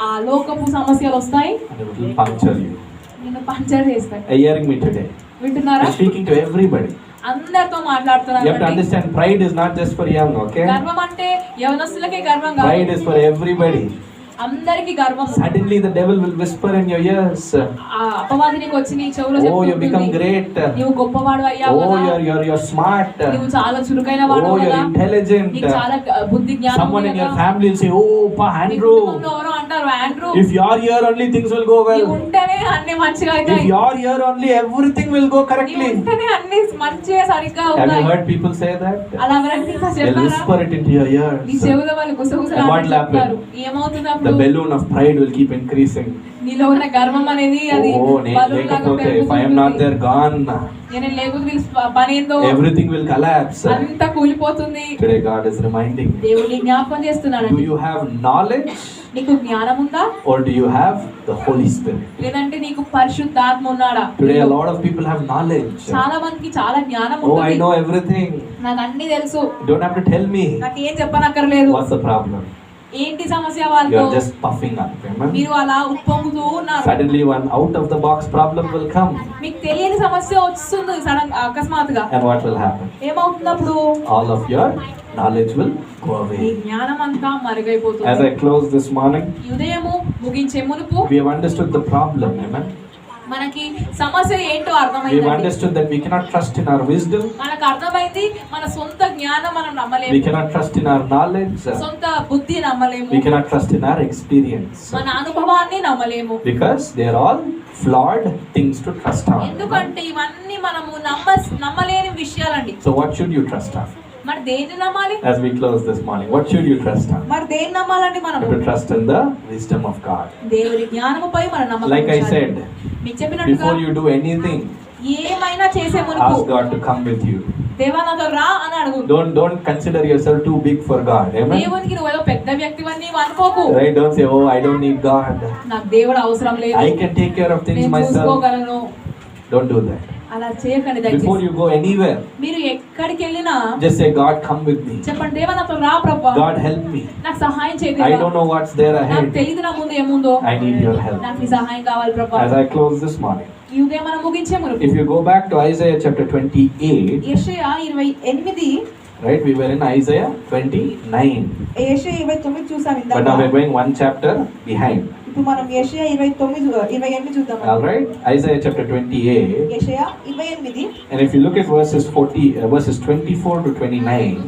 ఆ లోకపు సమస్యలు వస్తాయి. and it will puncture you. నిన్ను పంచర్ చేస్తాయి. Are you hearing me today? వింటున్నారా? I'm speaking to everybody. అందరితో You have to మాట్లాడుతున్నాను. understand, pride is not just for young, okay? గర్వం అంటే యవనస్తులకే గర్వం కాదు. Pride is for everybody. అందరికి గర్వం. Suddenly the devil will whisper in your ears. ఆ అపవాది నీకు వచ్చి నీ చెవులో Oh, you become చెప్తుంది. great. నీవు గొప్పవాడు అయ్యావు Oh, కదా. you're smart. నీవు చాలా చురుకైన వాడు Oh, you're కదా. intelligent. నీకు చాలా బుద్ధి జ్ఞానం Someone ఉంది in your కదా. family will say, oh, Pa, నీ Andrew. కుటుంబంలో ఎవరో అంటారు Andrew. If you're here only, things will go నీవు well. ఉంటేనే అన్ని మంచిగా If అవుతాయి. you're here only, everything will go నీవు correctly. ఉంటేనే అన్ని మంచిగా సరిగ్గా Have you అవుతాయి. heard people say that? అలా ఎవరైనా They'll చెప్పారా? whisper it into your నీ ears. చెవులో వాళ్ళు And what will గుసగుసలు చెప్తారు. happen? ఏమవుతుంది The అప్పుడు? balloon of pride will keep increasing. నీ నీలో ఉన్న గర్వం అనేది అది Oh, నేను బలూన్లాగా లేకపోతే if I am not there, gone. నేను లేకపోతే వీళ్ళ పని ఏందో Everything will collapse. అంతా కూలిపోతుంది. Today God is reminding you. దేవుడు జ్ఞాపకం చేస్తున్నాడు. Do you have knowledge నీకు జ్ఞానం ఉందా? or do you have the Holy Spirit? లేదంటే నీకు పరిశుద్ధాత్మ ఉన్నాడా? Today a lot of people have knowledge. చాలా మందికి చాలా జ్ఞానం Oh, I ఉంటుంది. know everything. నాకు అన్ని తెలుసు. You don't have to tell me. నాకు ఏం చెప్పనక్కర్లేదు. What's the problem? ఏంటి సమస్య You వాళ్ళతో? are just puffing up. Amen? మీరు అలా ఉప్పొంగుతూ ఉన్నారు. Suddenly one out of the box problem will come. మీకు తెలియని సమస్య వస్తుంది సడన్ అకస్మాత్తుగా. And what will happen? ఏమవుతుంది అప్పుడు? All of your knowledge will go ఈ away. జ్ఞానం అంతా మరుగైపోతుంది. As I close this morning, ఈ ఉదయము ముగించే మునుపు we have understood the problem. Amen? మనకి సమస్య ఏంటో We have అర్థమైంది. understood that we cannot trust in our wisdom. మనకు అర్థమైంది మన సొంత జ్ఞానం మనం We నమ్మలేము. cannot trust in our knowledge. సొంత బుద్ధి నమ్మలేము. We cannot trust in our experience. మన అనుభవాన్ని నమ్మలేము. Because they are all flawed things to trust on. ఎందుకంటే ఇవన్నీ మనము నమ్మలేని విషయాలండి. So what should you trust on? మరి దేన్ని నమ్మాలి? As we close this morning, what should you trust on? మరి దేన్ని నమ్మాలండి You మనము? have to trust in the wisdom of God. దేవుని జ్ఞానముపై మన నమ్మకం Like I ఉంచాలి. said, మీకు చెప్పినట్టుగా before you do anything, ఏమైనా చేసే మునుపు ask God to come with you. దేవా నాతో రా అని అడుగు. Don't consider yourself too big for God. Amen. దేవునికి నువ్వు ఏదో పెద్ద వ్యక్తివని నీవు అనుకోకు. Right? Don't say, oh, I don't need God. నాకు దేవుడు అవసరం లేదు. I can take care of things నేను myself. చూసుకోగలను. Don't do that. అలా చేయకండి Before దయచేసి. you go anywhere, మీరు ఎక్కడికి వెళ్ళినా just say, God, come with me. చెప్పండి దేవా నాతో రా ప్రభువా. God, help me. నాకు సహాయం చేయి I దేవా. don't know what's there నాకు ahead. తెలియదు నా ముందు ఏముందో. I need your help. నాకు నీ సహాయం కావాలి ప్రభువా. As I close this morning, ఈ ఉదయం మనం ముగించే మునుపు if you go back to Isaiah chapter 28, యెషయా 28 right, we were in Isaiah 29. యెషయా 29 చూసాం But now ఇందాక. we're going one chapter behind. ఇప్పుడు మనం యెషయా 28 చూద్దాం. All right, Isaiah chapter 28. యెషయా 28 And if you look at verses 24 to 29,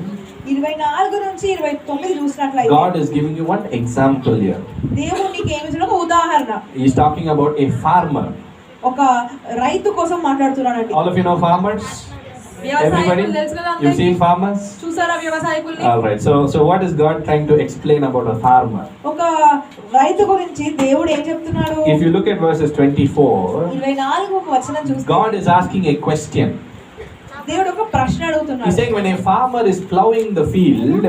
24 నుంచి 29 చూసినట్లయితే God is giving you one example here. దేవుడు నీకు ఏమి ఇచ్చాడో ఒక ఉదాహరణ. He's talking about a farmer. ఒక రైతు కోసం మాట్లాడుతున్నాడండి. All of you know farmers? వ్యవసాయకులు Everybody? తెలుసు కదా You've seen అందరికీ. farmers? చూసారా వ్యవసాయకుల్ని? All right. So what is God trying to explain about a farmer? ఒక రైతు గురించి దేవుడు ఏం చెప్తున్నాడు? If you look at verses 24, 24 వచనం చూస్తే God is asking a question. దేవుడు ఒక ప్రశ్న He's అడుగుతున్నాడు. saying when a farmer is plowing the field,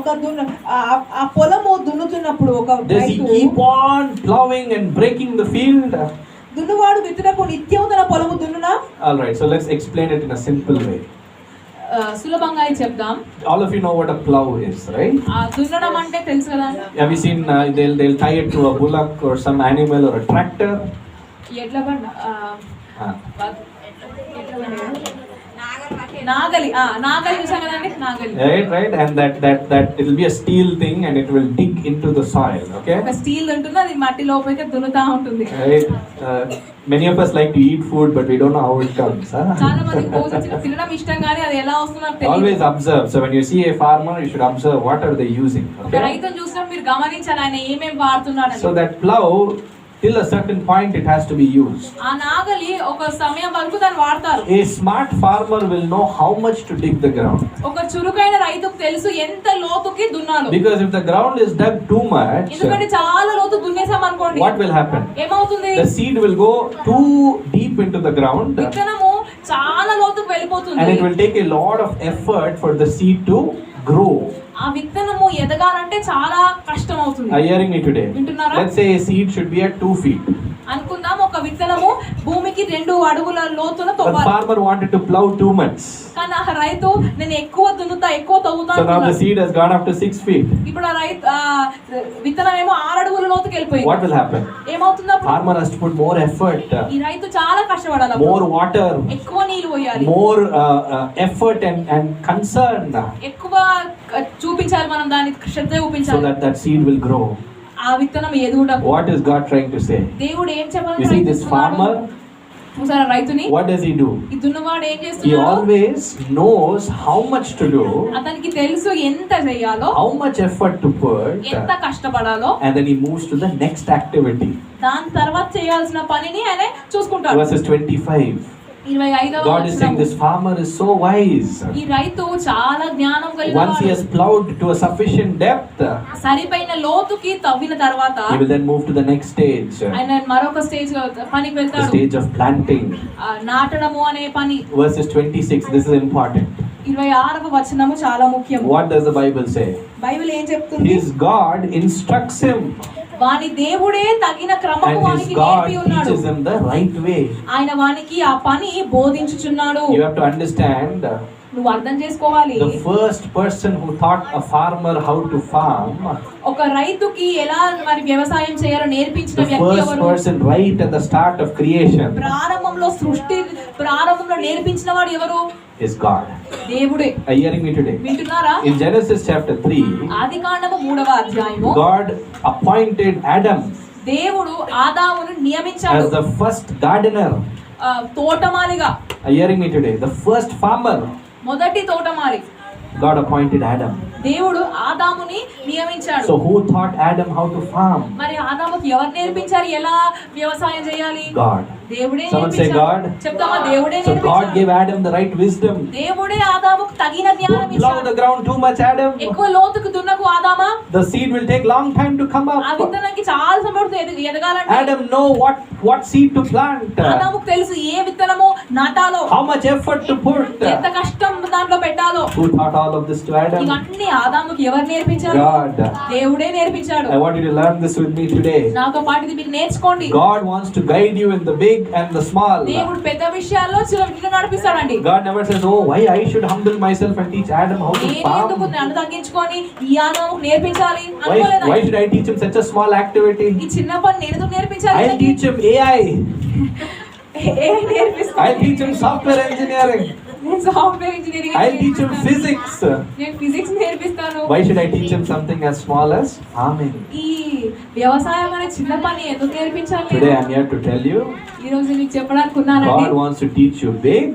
ఒక ఆ పొలము దున్నుతున్నప్పుడు ఒక does he రైతు keep on plowing and breaking the field? దున్నువాడు విత్తునకు నిత్యం తన పొలము దున్నునా? All right. So let's explain it in a simple way. సులభంగా చెప్దాం. All of you know what a plow is, right? ఆ దున్నడం అంటే తెలుసు కదా. Have you seen they'll tie it to a bullock or some animal or a tractor? ఎట్లా బండ Ah. నాగలి నాగలి చూసాం కదండి. నాగలి Right, and that it will be a steel thing and it will dig into the soil. Okay. ఒక steel ఉంటుంది, అది మట్టి లోపలికి దున్నుతా ఉంటుంది. Right. Many of us like to eat food, but we don't know how it comes. Huh? చాలా మంది కోసం తినడం ఇష్టం కానీ అది ఎలా వస్తుందో నాకు తెలియదు. Always observe. So when you see a farmer, you should observe what are they using. ఒక Okay. రైతును చూసినప్పుడు మీరు గమనించాలి ఆయన ఏమేమి వాడుతున్నాడు. So that plow, till a certain point, it has to be used. ఆ నాగలి ఒక సమయం వరకు దాన్ని వాడతారు. A smart farmer will know how much to dig the ground. ఒక చురుకైన రైతుకు తెలుసు ఎంత లోతుకి దున్నాలో. Because if the ground is dug too much, ఎందుకంటే చాలా లోతు దున్నేసాం అనుకోండి, what will happen? ఏమవుతుంది? The seed will go too deep into the ground, విత్తనము చాలా లోతుకు and వెళ్ళిపోతుంది. it will take a lot of effort for the seed to grow. ఆ విత్తనము ఎదగాలంటే చాలా కష్టం అవుతుంది. Are you hearing me today? వింటున్నారా? Let's say a seed should be at 2 feet. అనుకుందాం ఒక విత్తనము భూమికి 2 అడుగుల లోతున But తవ్వాలి. farmer wanted to plow too much. కానీ ఆ రైతు నేను ఎక్కువ దున్నుతా ఎక్కువ తవ్వుతా So now the అంటున్నాడు. seed has gone up to 6 feet. ఇప్పుడు ఆ రైతు విత్తనం ఏమో 6 అడుగుల లోతుకి వెళ్ళిపోయింది. What will happen? ఏమవుతుంది అప్పుడు? Farmer has to put more effort, ఈ రైతు చాలా కష్టపడాలి అప్పుడు. more water, ఎక్కువ నీళ్లు పోయాలి, more effort and concern, ఎక్కువ చూపించాలి, మనం దానికి శ్రద్ధ so చూపించాలి. that seed will grow. ఆ విత్తనం ఎదుగుటకు What is God trying to say? దేవుడు ఏం చెప్పాలని You see this ప్రయత్నిస్తున్నాడు? farmer, చూసారా రైతుని? what does he do? ఈ దున్నవాడు ఏం He చేస్తున్నాడు? always knows how much to do, అతనికి తెలుసు ఎంత చేయాలో, how much effort to put, ఎంత కష్టపడాలో, and then he moves to the next activity. దాని తర్వాత చేయాల్సిన పనిని ఆయన చూసుకుంటాడు. Verses 25. 25వ God is saying వచనము. this farmer is so wise. ఈ రైతు చాలా జ్ఞానం కలిగిన Once he has plowed to a sufficient depth, సరిపైన లోతుకి తవ్విన తర్వాత he will then move to the next stage, ఆయన మరొక స్టేజ్ పనికి the వెళ్తాడు. stage of planting. నాటడము అనే పని. Verses 26, this is important. 26వ వచనము చాలా ముఖ్యం. What does the Bible say? Bible ఏం చెప్తుంది? His God instructs him, వాని దేవుడే తగిన క్రమము and his వానికి God నేర్పి ఉన్నాడు. teaches him the right way. ఆయన వానికి ఆ పని బోధించుచున్నాడు. You have to understand, నువ్వు అర్థం చేసుకోవాలి. the first person who taught a farmer how to farm, ఒక రైతుకి ఎలా మరి వ్యవసాయం చేయాలో నేర్పించిన the వ్యక్తి first ఎవరు? person right at the start of creation ప్రారంభంలో నేర్పించిన వాడు ఎవరు? is God. దేవుడే. Are you hearing me today? వింటున్నారా? In Genesis chapter 3, ఆదికాండము 3వ అధ్యాయము God appointed Adam దేవుడు ఆదామును నియమించాడు as the first gardener. తోటమాలిగా. Are you hearing me today? The first farmer. మొదటి తోటమాలి. God appointed Adam. దేవుడు ఆదాముని నియమించాడు. So who taught Adam how to farm? మరి ఆదాముకి ఎవరు నేర్పించారు ఎలా వ్యవసాయం చేయాలి? God. దేవుడే Someone say నేర్పించాడు. God. చెప్తామా? దేవుడే So God నేర్పించాడు. gave Adam the right wisdom. దేవుడే ఆదాముకు తగిన జ్ఞానం Don't plow the ఇచ్చాడు. ground too much, Adam. ఎక్కువ లోతుకు దున్నకు ఆదామా. The seed will take long time to come ఆ up. విత్తనానికి చాలా సమయం పడుతుంది ఎదగాలంటే. Adam know what seed to plant. ఆదాముకు తెలుసు ఏ విత్తనము నాటాలో, How much effort to put. ఎంత కష్టం దాంట్లో పెట్టాలో. Who taught all of this to Adam? ఇవన్నీ ఆదాముకి ఎవరు నేర్పించారు? God. దేవుడే నేర్పించాడు. I want you to learn this with me today. నాతో పాటు ఇది మీరు నేర్చుకోండి. God wants to guide you in the big and the small. దేవుడు పెద్ద విషయాల్లో చిన్న నడిపిస్తాడండి. God never says, oh, why I should humble myself and teach Adam how to నేను farm. ఎందుకు నన్ను తగ్గించుకొని ఈ ఆదాముకు నేర్పించాలి Why అనుకోలేదు. should I teach him such a small activity? ఈ చిన్న పని నేను ఎందుకు నేర్పించాలి? I'll teach him AI. ఏ నేర్పిస్తాను? I'll teach him software engineering. నేను software engineering I'll teach him physics. నేను ఫిజిక్స్ నేర్పిస్తాను. Why should I teach him something as small as farming? ఈ వ్యవసాయం అనే చిన్న పని ఎందుకు నేర్పించాలి? Today I'm here to tell you, ఈ రోజు మీకు చెప్పడానికి ఉన్నానండి. God wants to teach you big.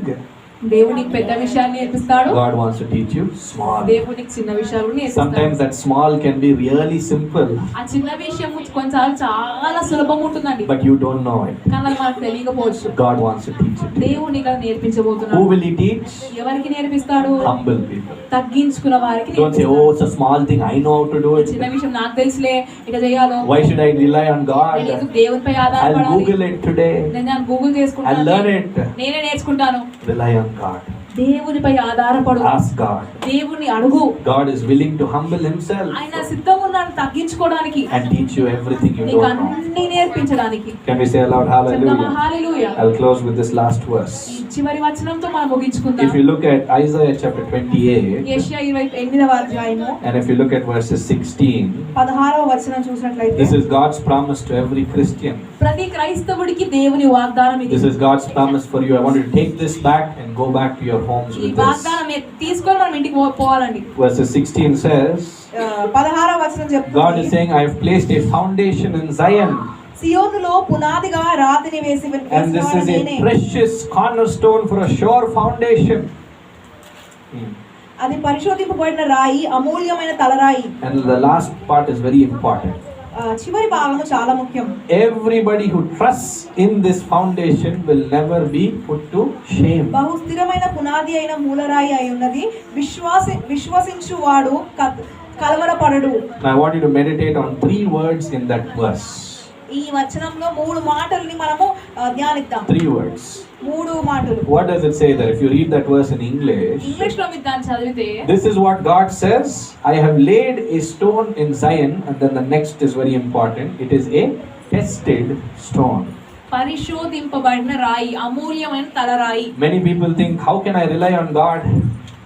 దేవుడు నీకు పెద్ద విషయాలు నేర్పిస్తాడు. God wants to teach you small. దేవుడు నీకు చిన్న విషయాలు నేర్పిస్తాడు. Sometimes that small can be really simple, ఆ చిన్న విషయం కొన్నిసార్లు చాలా సులభంగా ఉంటుందండి. but you don't know it. కానీ అది మనకు తెలియకపోవచ్చు. God wants to teach it. దేవుడు నీకు అది Who నేర్పించబోతున్నాడు. will he teach? ఎవరికి నేర్పిస్తాడు? Humble people. తగ్గించుకున్న వారికి Don't say, oh, it's a small thing, I know how to do ఈ చిన్న it. విషయం నాకు తెలుసులే ఇక చేయాలో. Why should I rely on నేను God? ఎందుకు దేవునిపై I'll ఆధారపడాలి? Google it today. నేను దాన్ని గూగుల్ I'll చేసుకుంటాను. learn it. నేనే నేర్చుకుంటాను. Rely on God. దేవునిపై ఆధారపడు. Ask God. దేవుని అడుగు. God is willing to humble himself ఆయన సిద్ధంగా ఉన్నాడు తగ్గించుకోవడానికి, and teach you everything you నీకు don't know. అన్ని నేర్పించడానికి. Can we say aloud, చెప్తామా? hallelujah? Hallelujah. I'll close with this last ఈ verse. చివరి వచనంతో మనం ముగించుకుందాం. If you look at Isaiah chapter 28, యెషయా 28వ అధ్యాయము and if you look at verses 16, 16వ వచనం చూసినట్లయితే this is God's promise to every Christian. ప్రతి క్రైస్తవుడికి దేవుని వాగ్దానం ఇది. This is God's promise for you. I want you to take this back and go back to your homes ఈ with this. వాగ్దానం తీసుకొని మనం ఇంటికి పోవాలండి. Verses 16 says, 16వ వచనం God is చెప్తుంది, saying, I have placed a foundation in Zion, సియోనులో పునాదిగా రాతిని వేసి and this is నేనే. a precious cornerstone for a sure foundation. అది పరిశోధింపబడిన రాయి, అమూల్యమైన తలరాయి. And the last part is very important. చివరి భాగము చాలా ముఖ్యం. Everybody who trusts in this foundation will never be put to shame. బహు స్థిరమైన పునాది అయిన మూలరాయి అయి ఉన్నది, విశ్వసించువాడు కలవరపడడు. Now I want you to meditate on 3 words in that verse. ఈ వచనంలో 3 మాటల్ని మనము ధ్యానిద్దాం. 3 words. 3 మాటలు. What does it say there? If you read that verse in English, English లో మీరు దాన్ని చదివితే, this is what God says, I have laid a stone in Zion, and then the next is very important, it is a tested stone. పరిశోధింపబడిన రాయి, అమూల్యమైన తలరాయి. Many people think, how can I rely on God?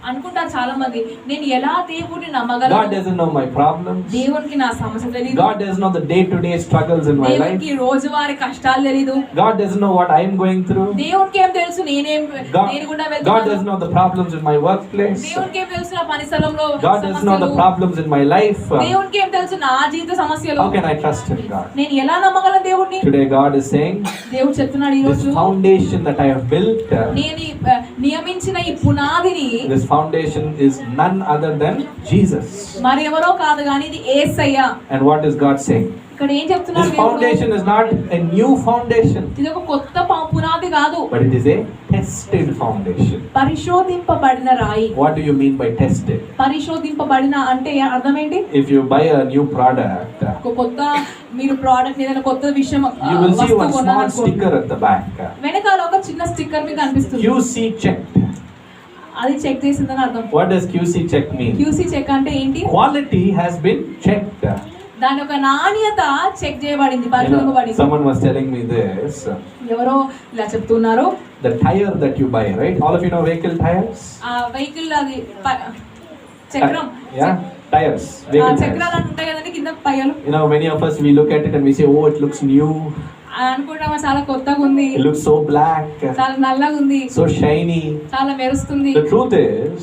అనుకుంటారు చాలా మంది, నేను ఎలా దేవుడిని God నమ్మగలను? doesn't know my problems. దేవునికి నా సమస్య తెలియదు. God doesn't know the day-to-day struggles in my life. దేవునికి రోజువారీ కష్టాలు తెలియదు. God doesn't know what I'm going through. దేవునికి ఏం తెలుసు నేను కూడా God వెళ్తున్నాను. doesn't know the problems in my workplace. దేవునికి ఏం తెలుసు నా పని స్థలంలో God doesn't know the సమస్యలు. problems in my life. దేవునికి ఏం తెలుసు నా జీవిత సమస్యలు. How can I trust in God? నేను ఎలా నమ్మగలను దేవుడిని? Today God is saying, దేవుడు చెప్తున్నాడు ఈ this రోజు, foundation that I have built, నేను నియమించిన ఈ పునాదిని, this foundation is none other than Jesus. మరి ఎవరో కాదు కానీ ఇది యేసయ్య. And what is God saying? ఇక్కడ ఏం చెప్తున్నారు? This foundation is not a new foundation. ఇది ఒక కొత్త పునాది కాదు, but it is a tested foundation. పరిశోధింపబడిన రాయి. What do you mean by tested? పరిశోధింపబడిన అంటే అర్థం ఏంటి? If you buy a new product, ఒక కొత్త మీరు ప్రోడక్ట్ ఏదైనా కొత్త విషయం you will see one వస్తువు small కొనాలనుకో, sticker at the back. వెనకాల ఒక చిన్న స్టిక్కర్ మీద కనిపిస్తుంది. QC checked. అది చెక్ చేసిందని అర్థం. What does QC check mean? QC check అంటే ఏంటి? Quality has been checked. దాని యొక్క నాణ్యత చెక్ చేయబడింది, You know, పరిశోధింపబడింది. someone was telling me this. ఎవరో ఇలా చెప్తున్నారు. The tire that you buy, right? All of you know vehicle tires? ఆ వెహికల్ అది చక్రం. Yeah, tires. Vehicle చక్రాలు tires. ఉంటాయి కదండి కింద పయ్యలు. You know, many of us we look at it and we say, oh, it looks new. అనుకుంటామా చాలా కొత్తగా ఉంది, It looks so black, చాలా నల్లగా ఉంది, so shiny. చాలా మెరుస్తుంది. The truth is,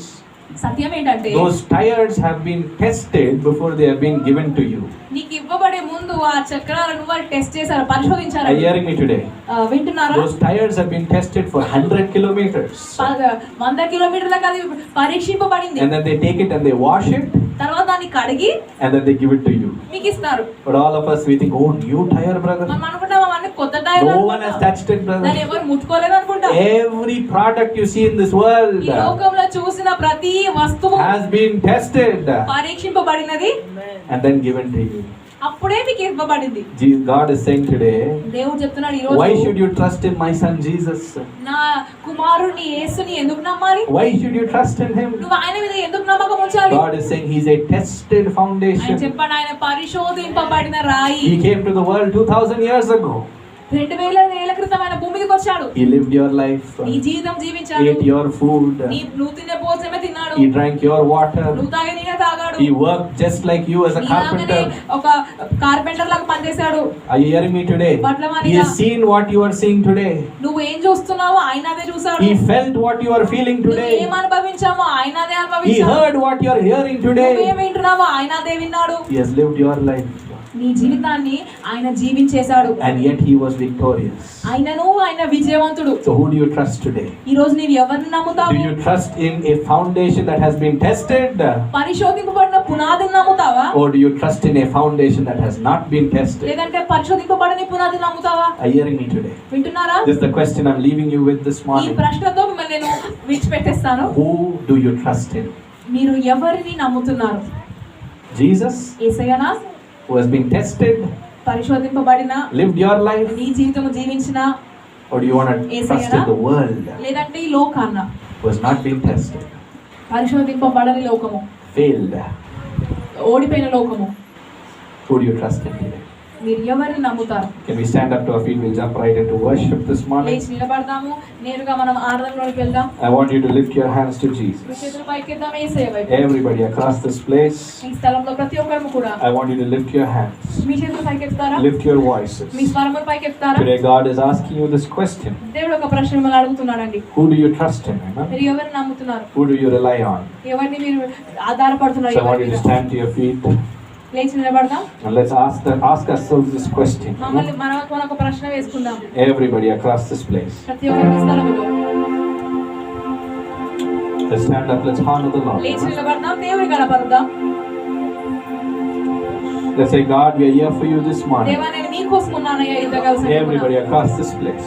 సత్యం ఏంటంటే those tires have been tested before they have been given to you. నీకు ఇవ్వబడే ముందు ఆ చక్రాలను వాళ్ళు టెస్ట్ చేశారు, Are పరిశోధించారు. you hearing me today? వింటున్నారా? Those tires have been tested for 100 kilometers. 100 కిలోమీటర్లకు అది పరీక్షింపబడింది. And then they take it and they wash it తర్వాత దాన్ని కడిగి and then they give it to you. మీకు ఇస్తారు. But all of us we think, oh, new tire, brother. మనం అనుకుంటాం అవన్నీ కొత్త tyre. No one has touched it, దాన్ని brother. ఎవరు ముట్టుకోలేదు అనుకుంటాం. Every product you see in this world ఈ లోకంలో చూసిన ప్రతి వస్తువు has been tested పరీక్షింపబడినది and then given to you. అప్పుడే మీకు ఇవ్వబడింది. God is saying today, దేవుడు చెప్తున్నాడు ఈ why రోజు, should you trust in my son Jesus? నా కుమారుని యేసుని ఎందుకు నమ్మాలి? Why should you trust in him? నువ్వు ఆయన మీద ఎందుకు నమ్మకం ఉంచాలి? God is saying he's a tested ఆయన foundation. చెప్పాడు, ఆయన పరిశోధింపబడిన రాయి. He came to the world 2000 years ago. 2000 ఏళ్ల క్రితం ఆయన భూమికి వచ్చాడు. He lived your life, నీ జీవితం జీవించాడు, ate your food, నువ్వు తినే భోజనమే తిన్నాడు, he drank your water, నువ్వు తాగే నీరే తాగాడు, he worked just like you as a నీలాగానే carpenter. ఒక కార్పెంటర్ లాగా పనిచేశాడు. Are you hearing me today? He has seen what you are seeing today. నువ్వు ఏం చూస్తున్నావో ఆయన అదే చూసాడు. He felt what you are feeling నువ్వు today. ఏం అనుభవించామో ఆయన అదే He అనుభవించాడు. heard what you are hearing నువ్వు today. ఏం వింటున్నావో ఆయన అదే విన్నాడు. He has lived your life నీ జీవితాన్ని ఆయన జీవించేశాడు. and yet he was victorious. ఆయనను ఆయన విజయవంతుడు. So who do you trust today? ఈ రోజు నీవు ఎవరిని నమ్ముతావు? Do you trust in a foundation that has been tested, పరిశోధింపబడిన పునాదిని నమ్ముతావా? or do you trust in a foundation that has not been tested? లేదంటే పరిశోధింపబడని పునాదిని నమ్ముతావా? Are you hearing me today? వింటున్నారా? This is the question I'm leaving you with this ఈ morning. ప్రశ్నతో మిమ్మల్ని నేను విడిచిపెట్టేస్తాను. Who do you trust in? మీరు ఎవరిని నమ్ముతున్నారు? Jesus, యేసయ్యనా? who has been tested, పరిశోధింపబడిన, lived your life, నీ జీవితం జీవించిన, or do you want to trust in the world లేదంటే ఈ లోకాన్న? who has not been tested, పరిశోధింపబడని లోకము, failed? ఓడిపోయిన లోకము. Who do you trust in today? మీరు ఎవరిని నమ్ముతారు? Can we stand up to our feet? We'll jump right into worship this morning. లేచి నిలబడదాము, నేరుగా మనం ఆరాధనలోకి వెళ్దాం. I want you to lift your hands to me Jesus. చేతులు పైకెత్తాం యేసయ్య వైపు. Everybody across this place, ఈ స్థలంలో ప్రతి ఒక్కరు కూడా I want you to lift your hands. మీ చేతులు పైకెత్తారా? Lift your voices. Me స్వరములు పైకెత్తారా? Today God is asking you this question. దేవుడు ఒక ప్రశ్న మిమ్మల్ని అడుగుతున్నాడండి. Who do you trust in? Amen? మీరు ఎవరిని నమ్ముతున్నారు? Who do you rely on? ఎవరిని మీరు ఆధారపడుతున్నారు? So I want you to stand to your feet లేచి నిలబడదాం. and let's ask ourselves this question. మమ్మల్ని మనకు ఒక ప్రశ్న వేసుకుందాం. Everybody across this place. ప్రతి ఒక్కరి స్థలంలో Let's stand up. Let's honor the Lord. లేచి నిలబడదాం, దేవుని కనపరుద్దాం. Let's say, God, we are here for you this morning. దేవా, నేను నీ కోసం ఉన్నానయ్యా ఇంత కలిసి. Everybody across this place.